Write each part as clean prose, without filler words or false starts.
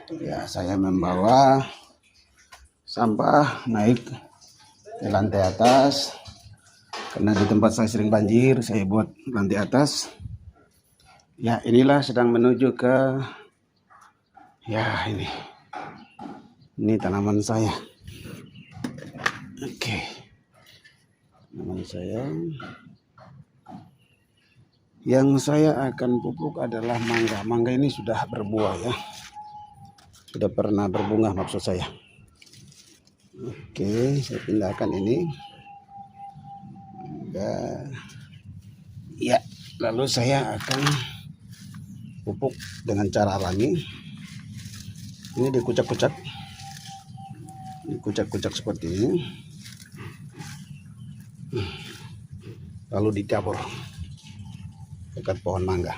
Ya, saya membawa sampah naik ke lantai atas karena di tempat saya sering banjir. Saya buat lantai atas. Ya, inilah sedang menuju ke ini tanaman saya. Oke. Tanaman saya. Yang saya akan pupuk adalah mangga. Mangga ini sudah berbuah ya. Sudah pernah berbunga maksud saya. Oke, saya pindahkan ini. Ya, lalu saya akan pupuk dengan cara alami. Ini dikucak-kucak. Dikucak-kucak seperti ini. Lalu ditabur dekat pohon mangga.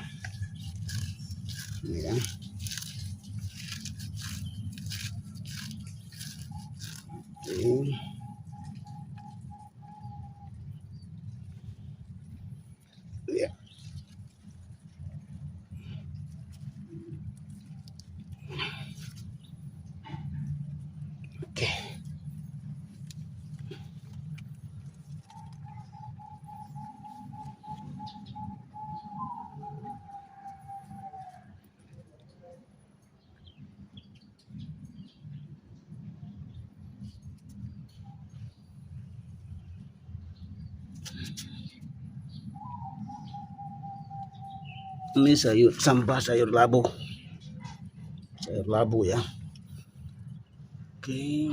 Ini kan. Oke. Ya. Oke. Ini sampah sayur labu. Sayur labu ya. Oke.